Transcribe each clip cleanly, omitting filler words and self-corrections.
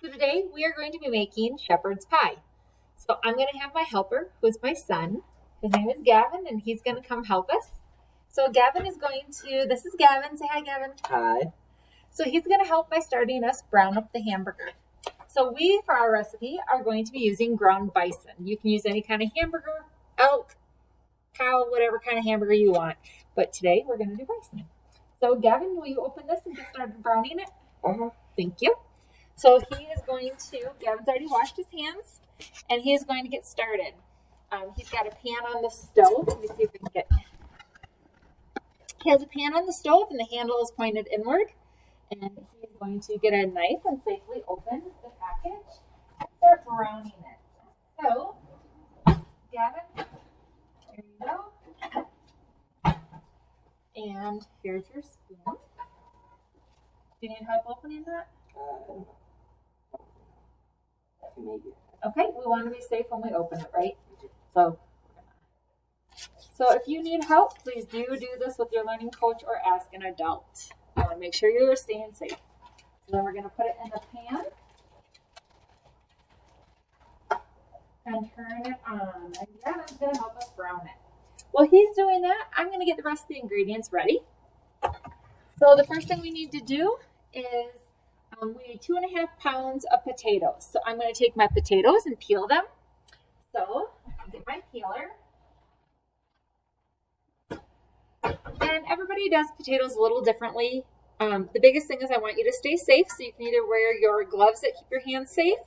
So today we are going to be making shepherd's pie. So I'm going to have my helper, who is my son. His name is Gavin, and he's going to come help us. So Gavin is going to, this is Gavin. Say hi, Gavin. Hi. So he's going to help by starting us brown up the hamburger. So we, for our recipe, are going to be using ground bison. You can use any kind of hamburger, elk, cow, whatever kind of hamburger you want. But today we're going to do bison. So Gavin, will you open this and get started browning it? Thank you. So he is going to, Gavin's already washed his hands, and he is going to get started. He's got a pan on the stove. Let me see if we can get, he has a pan on the stove, and the handle is pointed inward. And he is going to get a knife and safely open the package and start browning it. So, Gavin, here you go. And here's your spoon. Do you need help opening that? Maybe. Okay, we want to be safe when we open it, right? So if you need help, please do this with your learning coach or ask an adult. I want to make sure you're staying safe. So then we're going to put it in the pan and turn it on. And Gavin's going to help us brown it. While he's doing that, I'm going to get the rest of the ingredients ready. So the first thing we need to do is we need 2.5 pounds of potatoes. So I'm going to take my potatoes and peel them. So I get my peeler. And everybody does potatoes a little differently. The biggest thing is I want you to stay safe. So you can either wear your gloves that keep your hands safe,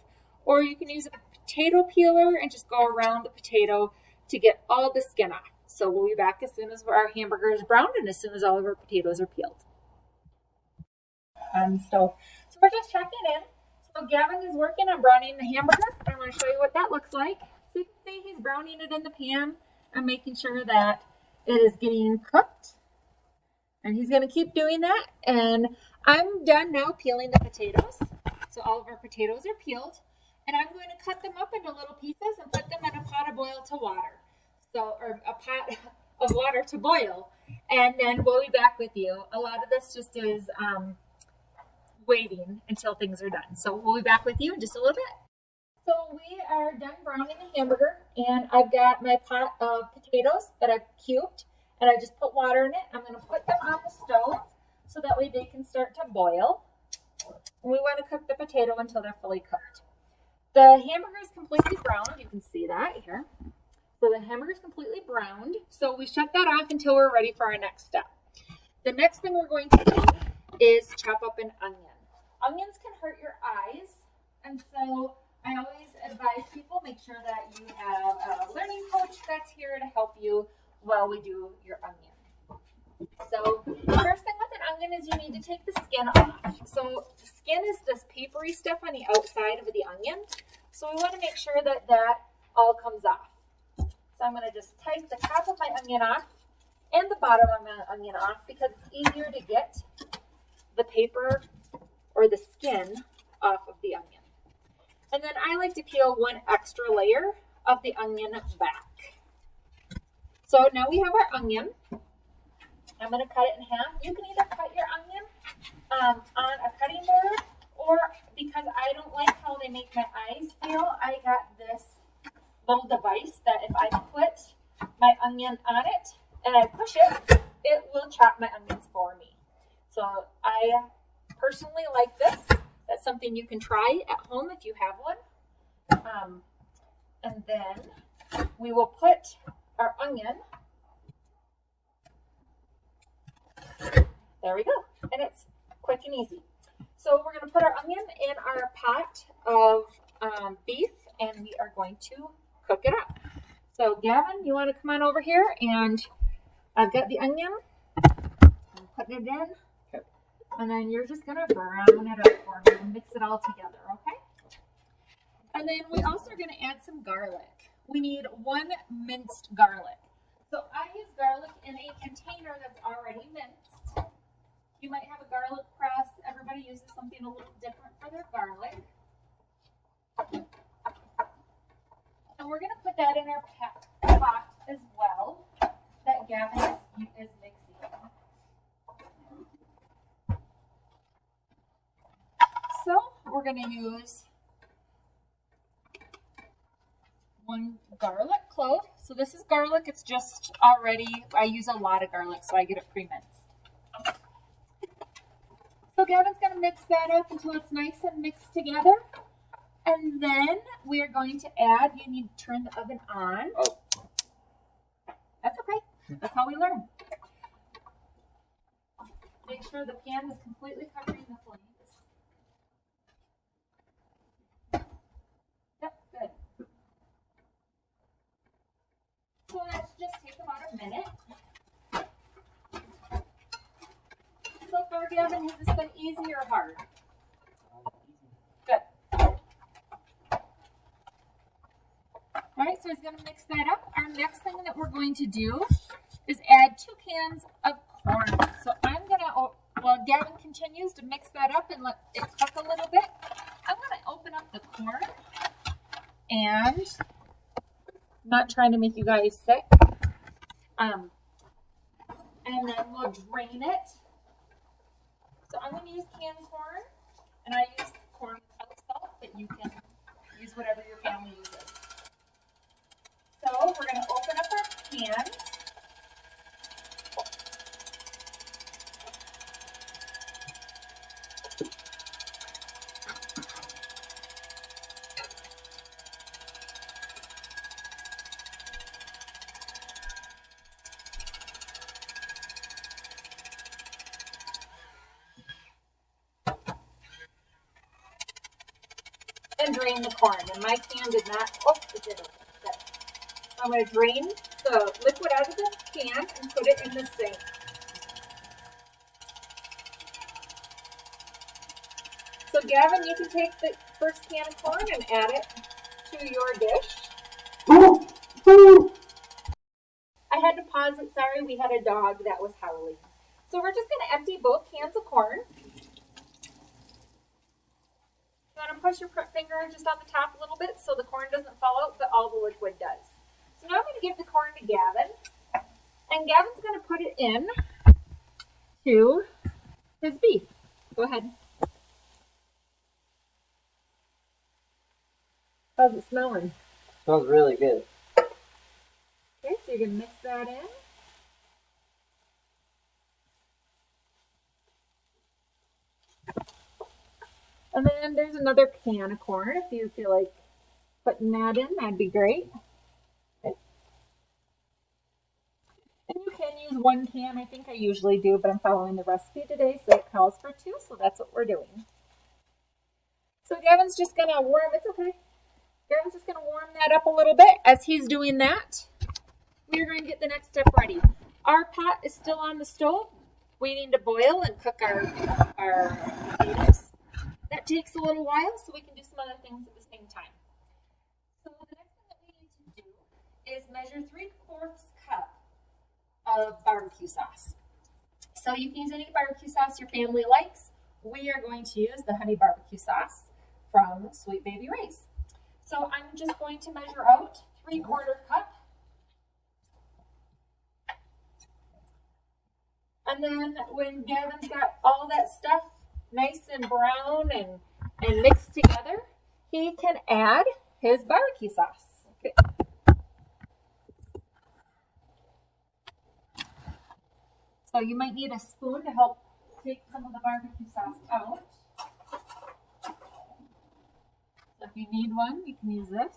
or you can use a potato peeler and just go around the potato to get all the skin off. So we'll be back as soon as our hamburger is browned and as soon as all of our potatoes are peeled. So we're just checking in. So Gavin is working on browning the hamburger. I'm going to show you what that looks like. So you can see he's browning it in the pan and making sure that it is getting cooked. And he's going to keep doing that. And I'm done now peeling the potatoes. So all of our potatoes are peeled. And I'm going to cut them up into little pieces and put them in a pot of boil to water. Or a pot of water to boil. And then we'll be back with you. A lot of this just is waiting until things are done. So we'll be back with you in just a little bit. So we are done browning the hamburger, and I've got my pot of potatoes that I've cubed, and I just put water in it. I'm going to put them on the stove so that way they can start to boil. And we want to cook the potato until they're fully cooked. The hamburger is completely browned. You can see that here. So the hamburger is completely browned. So we shut that off until we're ready for our next step. The next thing we're going to do is chop up an onion. Onions can hurt your eyes, and so I always advise people make sure that you have a learning coach that's here to help you while we do your onion. So the first thing with an onion is you need to take the skin off. So the skin is this papery stuff on the outside of the onion. So we want to make sure that that all comes off. So I'm going to just take the top of my onion off and the bottom of my onion off because it's easier to get the paper or the skin off of the onion. And then I like to peel one extra layer of the onion back. So now we have our onion. I'm going to cut it in half. You can either cut your onion on a cutting board, or because I don't like how they make my eyes feel, I got this little device that if I put my onion on it and I push it, it will chop my onions for me. So I personally like this. That's something you can try at home if you have one. And then we will put our onion. There we go. And it's quick and easy. So we're going to put our onion in our pot of beef, and we are going to cook it up. So Gavin, you want to come on over here? And I've got the onion. I'm putting it in. And then you're just going to brown it up for me and mix it all together, okay? And then we also are going to add some garlic. We need 1 minced garlic. So I use garlic in a container that's already minced. You might have a garlic press. Everybody uses something a little different for their garlic. And we're going to put that in our pot as well that Gavin is mixing. we're going to use 1 garlic clove. So this is garlic. It's just already, I use a lot of garlic, so I get it pre-minced. So Gavin's going to mix that up until it's nice and mixed together. And then we are going to add, you need to turn the oven on. Oh. That's okay. That's how we learn. Make sure the pan is completely covering the flames. Yep, good. So let's just take about a minute. So far, Gavin, has this been easy or hard? Good. All right, so he's going to mix that up. Our next thing that we're going to do is add 2 cans of corn. So I'm going to, while Gavin continues to mix that up and let it cook a little bit, I'm going to open up the corn and not trying to make you guys sick. And then we'll drain it. So I'm going to use canned corn, and I use corn without salt, but you can use whatever your family uses. So we're going to open up our cans. And drain the corn. And my can did not, oh, it did open. Good. I'm going to drain the liquid out of the can and put it in the sink. So Gavin, you can take the first can of corn and add it to your dish. I had to pause it, sorry, we had a dog that was howling. So we're just going to empty both cans of corn. You want to push your finger just on the top a little bit so the corn doesn't fall out, but all the liquid does. So now I'm going to give the corn to Gavin, and Gavin's going to put it in to his beef. Go ahead. How's it smelling? Smells really good. Okay, so you're going to mix that in. And then there's another can of corn. If you feel like putting that in, that'd be great. And you can use 1 can. I think I usually do, but I'm following the recipe today, so it calls for 2, so that's what we're doing. So Gavin's just going to warm, it's okay. Gavin's just going to warm that up a little bit. As he's doing that, we're going to get the next step ready. Our pot is still on the stove, waiting to boil and cook our potatoes. That takes a little while, so we can do some other things at the same time. So the next thing that we need to do is measure 3/4 cup of barbecue sauce. So you can use any barbecue sauce your family likes. We are going to use the honey barbecue sauce from Sweet Baby Ray's. So I'm just going to measure out 3/4 cup. And then when Gavin's got all that stuff nice and brown and mixed together, he can add his barbecue sauce. Okay. So you might need a spoon to help take some of the barbecue sauce out. So if you need one, you can use this.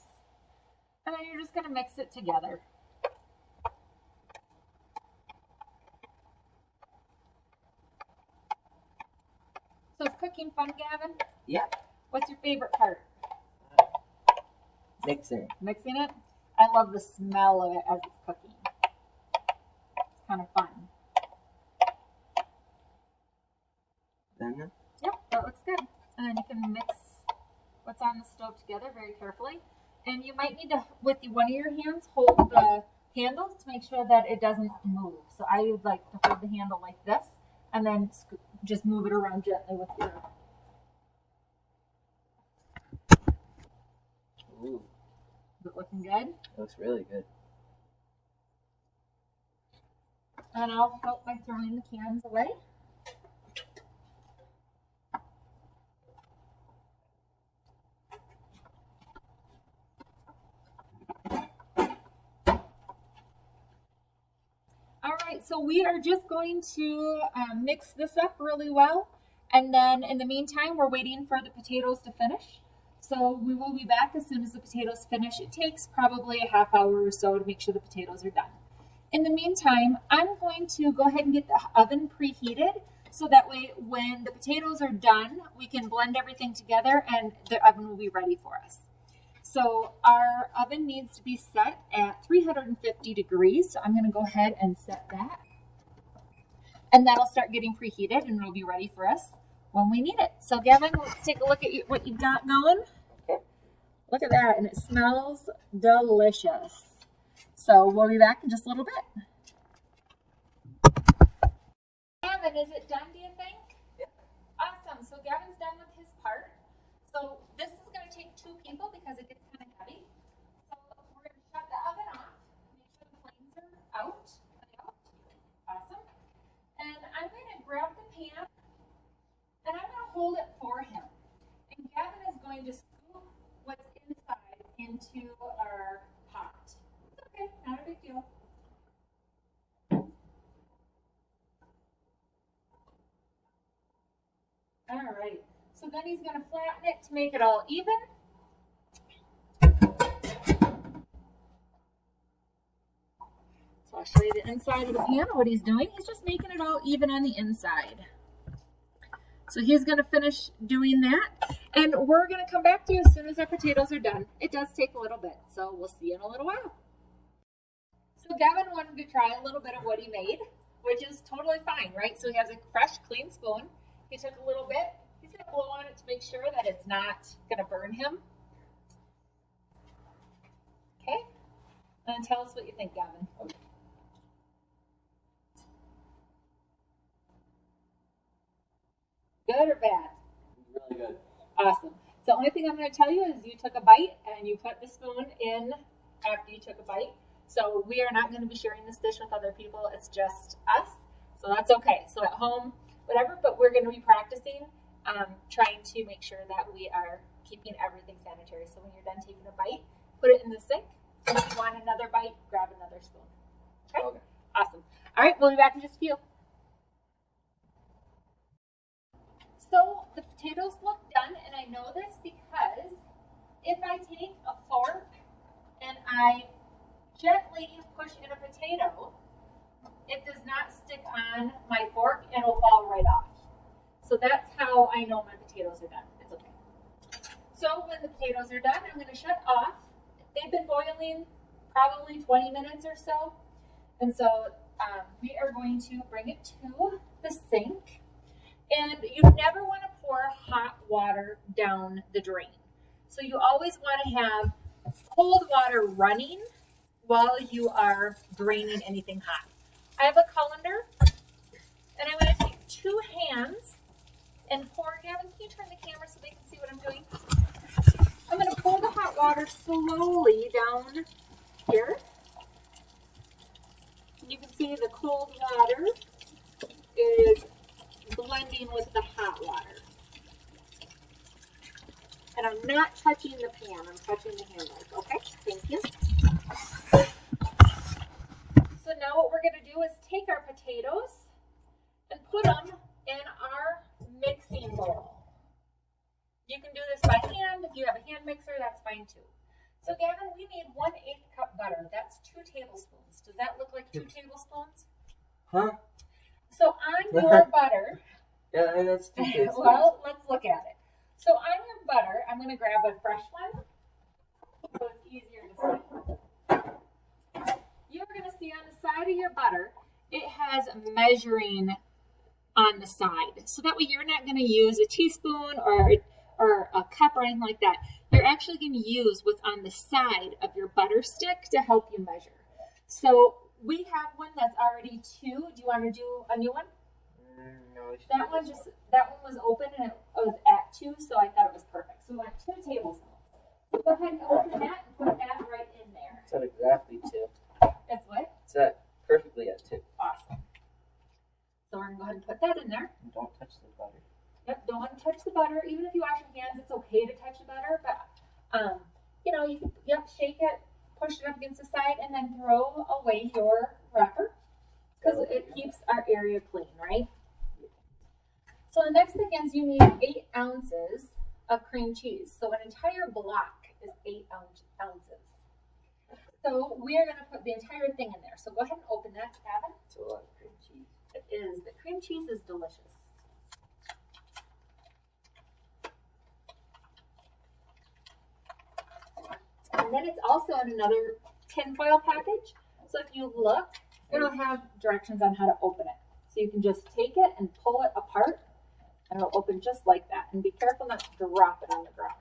And then you're just going to mix it together. So is cooking fun, Gavin? Yeah. What's your favorite part? Mixing. Mixing it? I love the smell of it as it's cooking. It's kind of fun. Done? Yep, that looks good. And then you can mix what's on the stove together very carefully. And you might need to, with one of your hands, hold the handles to make sure that it doesn't move. So I would like to hold the handle like this and then just move it around gently with your... Ooh. Is it looking good? Looks really good. And I'll help by throwing the cans away. right, so we are just going to mix this up really well. And then in the meantime, we're waiting for the potatoes to finish. So we will be back as soon as the potatoes finish. It takes probably a half hour or so to make sure the potatoes are done. In the meantime, I'm going to go ahead and get the oven preheated so that way when the potatoes are done, we can blend everything together and the oven will be ready for us. So our oven needs to be set at 350 degrees. So I'm going to go ahead and set that. And that'll start getting preheated and it'll be ready for us when we need it. So Gavin, let's take a look at what you've got going. Okay. Look at that, and it smells delicious. So we'll be back in just a little bit. Gavin, is it done, do you think? Yeah. Awesome. So Gavin's done with his part. So this is going to take 2 people because it gets kind of heavy. So we're going to shut the oven off. Make sure the flames are out. Awesome. And I'm going to grab the pan and I'm going to hold it for him. And Gavin is going to scoop what's inside into our pot. It's okay, not a big deal. All right, so then he's going to flatten it to make it all even. So I'll show you the inside of the pan, what he's doing. He's just making it all even on the inside. So he's going to finish doing that, and we're going to come back to you as soon as our potatoes are done. It does take a little bit, so we'll see you in a little while. So Gavin wanted to try a little bit of what he made, which is totally fine, right? So he has a fresh, clean spoon. He took a little bit. He's going to blow on it to make sure that it's not going to burn him. Okay? And tell us what you think, Gavin. Okay. Good or bad? Really good. Awesome. So the only thing I'm going to tell you is you took a bite and you put the spoon in after you took a bite. So we are not going to be sharing this dish with other people. It's just us. So that's okay. So at home, whatever, but we're going to be practicing, trying to make sure that we are keeping everything sanitary. So when you're done taking a bite, put it in the sink. And if you want another bite, grab another spoon. Okay? Okay. Awesome. All right, we'll be back in just a few. So the potatoes look done, and I know this because if I take a fork and I gently push in a potato, it does not stick on my fork and it'll fall right off. So that's how I know my potatoes are done. It's okay. So when the potatoes are done, I'm going to shut off. They've been boiling probably 20 minutes or so. And so we are going to bring it to the sink. And you never want to pour hot water down the drain. So you always want to have cold water running while you are draining anything hot. I have a colander, and I'm going to take 2 hands and pour. Gavin, can you turn the camera so they can see what I'm doing? I'm going to pour the hot water slowly down here. And you can see the cold water is blending with the hot water. And I'm not touching the pan, I'm touching the handles. Okay, thank you. So now what we're going to do is take our potatoes and put them in our mixing bowl. You can do this by hand. If you have a hand mixer, that's fine too. So Gavin, we need 1/8 cup butter. That's 2 tablespoons. Does that look like 2 tablespoons? Huh? So on your butter, Yeah, that's 2 tablespoons. well, let's look at it. So on your butter, I'm going to grab a fresh one so it's easier to see. You're going to see on the side of your butter, it has measuring on the side. So that way you're not going to use a teaspoon or a cup or anything like that. You're actually going to use what's on the side of your butter stick to help you measure. So we have one that's already 2. Do you want to do a new one? No, That one was open and it was at 2, so I thought it was perfect. So we want 2 tablespoons. So go ahead and open that and put that right in there. It's at exactly 2. That's what? It's at perfectly at 2. Awesome. So we're going to go ahead and put that in there. And don't touch the butter. Yep, don't want to touch the butter. Even if you wash your hands, it's okay to touch the butter. But, you can, shake it, push it up against the side, and then throw away your wrapper. because it keeps our area clean, right? So the next thing is you need 8 ounces of cream cheese. So an entire block is 8 ounces. So we are going to put the entire thing in there. So go ahead and open that, Gavin. It's a lot of cream cheese. It is, but cream cheese is delicious. And then it's also in another tinfoil package. So if you look, it'll have directions on how to open it. So you can just take it and pull it apart, and it'll open just like that. And be careful not to drop it on the ground.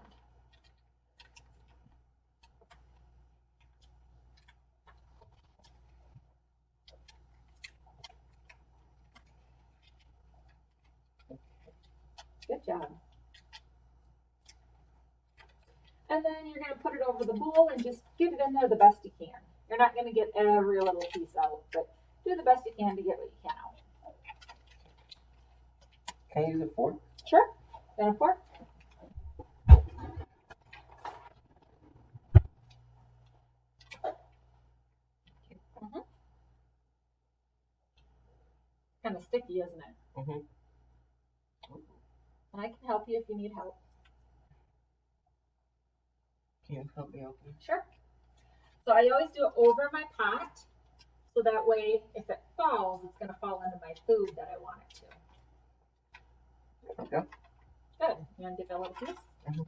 Good job. And then you're going to put it over the bowl and just get it in there the best you can. You're not going to get every little piece out, but do the best you can to get what you can out. Can I use a fork? Sure. Got a fork? Mm-hmm. Kind of sticky, isn't it? Mm-hmm. And I can help you if you need help. Can you help me open? Sure. So I always do it over my pot, so that way if it falls, it's going to fall into my food that I want it to. Okay. Good. You want to get that little piece? Mm-hmm.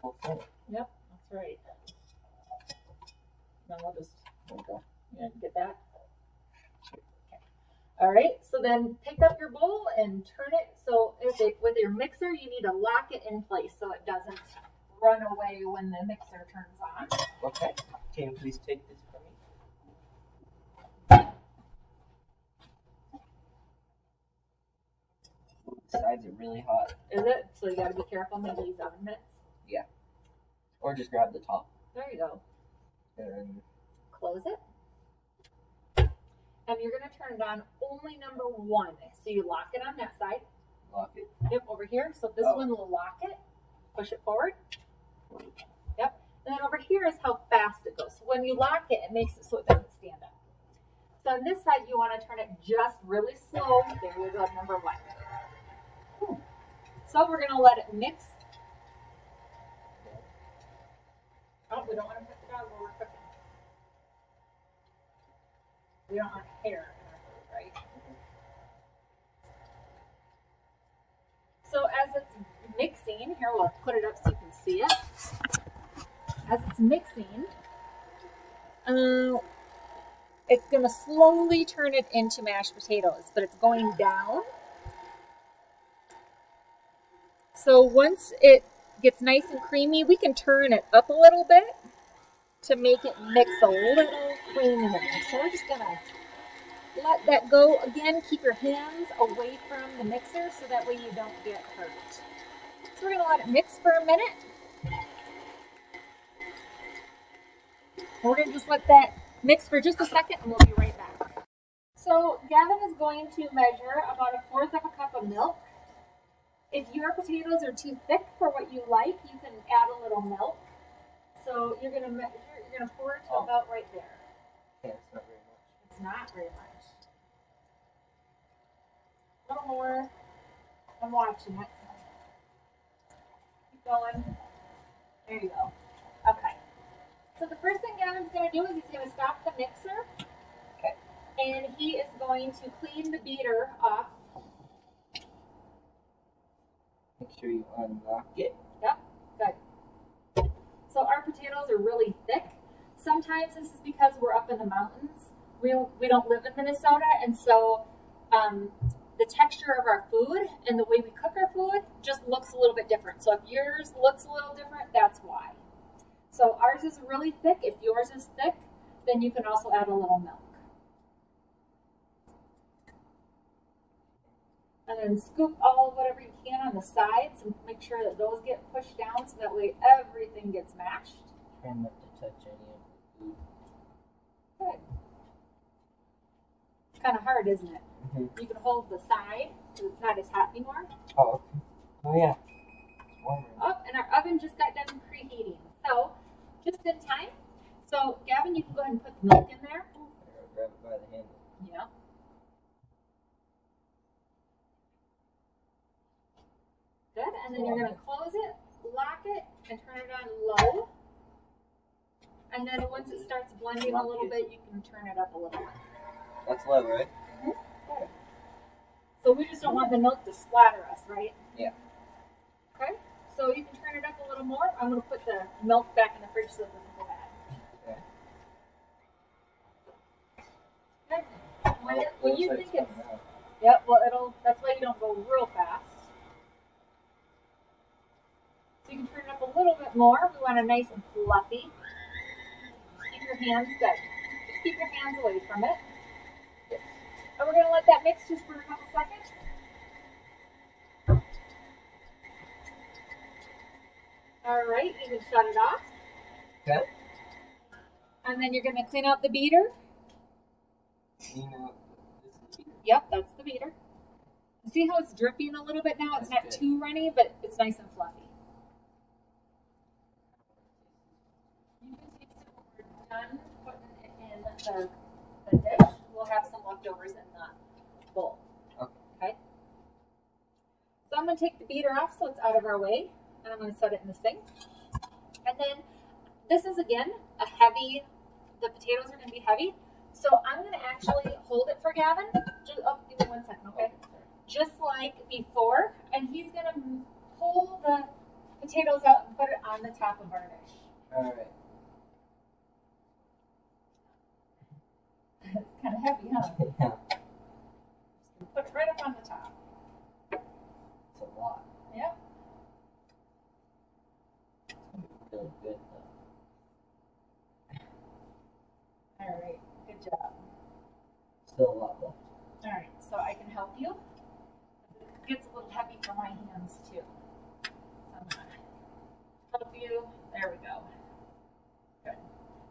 Okay. Yep, that's right. Then we'll just Okay. get that. Okay. All right, so then pick up your bowl and turn it. So with your mixer, you need to lock it in place so it doesn't run away when the mixer turns on. Okay. Can you please take this from me? The sides are really hot. Is it? So you got to be careful. Maybe use oven mitts. Yeah. Or just grab the top. There you go. And Close it. And you're going to turn it on only number 1. So you lock it on that side. lock it. Yep, over here. So this one will lock it. Push it forward. Yep. And then over here is how fast it goes. So when you lock it, it makes it so it doesn't stand up. So on this side, you want to turn it just really slow. There you go, number 1. So we're going to let it mix. Oh, we don't want to put it out while we're cooking. We don't want hair in our food, right? So as it's mixing, here we'll put it up so you can see it. As it's mixing, it's going to slowly turn it into mashed potatoes, but it's going down. So once it gets nice and creamy, we can turn it up a little bit to make it mix a little creamier. So we're just going to let that go. Again, keep your hands away from the mixer so that way you don't get hurt. So we're going to let it mix for a minute. We're going to just let that mix for just a second and we'll be right back. So Gavin is going to measure about 1/4 of a cup of milk. If your potatoes are too thick for what you like, you can add a little milk. So you're going to measure, you're going to pour it to about right there. Yeah, it's not very much. It's not very much. A little more. I'm watching it. Keep going. There you go. Okay. So the first thing Gavin's going to do is he's going to stop the mixer. Okay. And he is going to clean the beater off. Make sure you unlock it. Yep. Good. So our potatoes are really thick. Sometimes this is because we're up in the mountains. We don't live in Minnesota, and so the texture of our food and the way we cook our food just looks a little bit different. So if yours looks a little different, that's why. So ours is really thick. If yours is thick, then you can also add a little milk. And then scoop all whatever you can on the sides and make sure that those get pushed down so that way everything gets mashed. Try not to touch any of the food. Good. It's kind of hard, isn't it? Mm-hmm. You can hold the side so it's not as hot anymore. Oh, okay. Oh, yeah. It's warmer. Oh, and our oven just got done preheating. So, just in time. So, Gavin, you can go ahead and put the milk in there. Grab it by the handle. Yeah. Good, and then you're going to close it, lock it, and turn it on low. And then once it starts blending a little bit, you can turn it up a little bit. That's low, right? Good. So we just don't want the milk to splatter us, right? Yeah. Okay, so you can turn it up a little more. I'm going to put the milk back in the fridge so it doesn't go bad. Okay. When you think it's, yep, well, that's why you don't go real fast. So you can turn it up a little bit more. We want it nice and fluffy. Keep your hands good. Just keep your hands away from it. And we're going to let that mix just for a couple seconds. All right, you can shut it off. Okay. And then you're going to clean out the beater. You know, this is the beater. Yep, that's the beater. See how it's dripping a little bit now? It's not too runny, but it's nice and fluffy. You can taste it when we're done putting it in the dish. We'll have some leftovers in the bowl. Okay. So I'm going to take the beater off so it's out of our way, and I'm going to set it in the sink. And then this is, again, the potatoes are going to be heavy. So I'm going to actually hold it for Gavin. Give me 1 second, okay? Just like before. And he's going to pull the potatoes out and put it on the top of our dish. All right. It's kind of heavy, huh? Yeah. Just put it right up on the top. It's a lot. Yeah. It's going to be really good, though. All right. Good job. Still a lot left. All right. So I can help you. It gets a little heavy for my hands, too. So I'm going to help you. There we go. Good.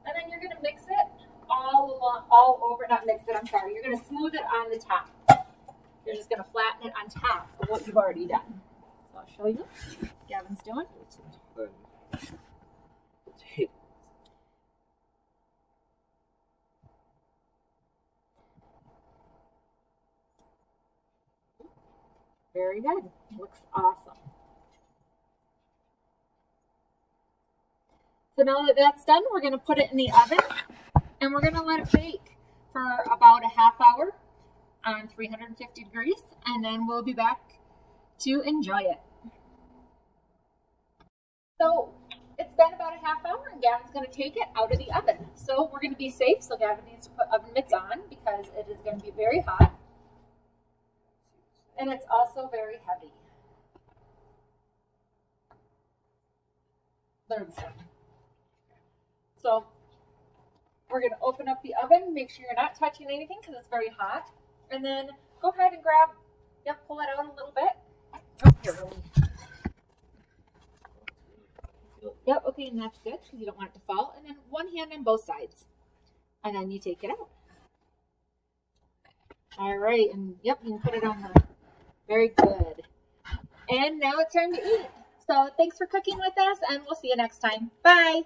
And then you're going to mix it all over. Not mix it, I'm sorry. You're going to smooth it on the top. You're just going to flatten it on top of what you've already done. So I'll show you what Gavin's doing. It's good. Potato. Very good. Looks awesome. So now that that's done, we're going to put it in the oven and we're going to let it bake for about a half hour on 350 degrees, and then we'll be back to enjoy it. So it's been about a half hour and Gavin's going to take it out of the oven. So we're going to be safe, so Gavin needs to put oven mitts on because it is going to be very hot. And it's also very heavy. They're the same. So we're going to open up the oven, make sure you're not touching anything because it's very hot. And then go ahead and pull it out a little bit. Oh, here, yep, okay, and that's good because you don't want it to fall. And then one hand on both sides. And then you take it out. All right, and yep, you can put it on the, very good. And now it's time to eat. So thanks for cooking with us, and we'll see you next time. Bye.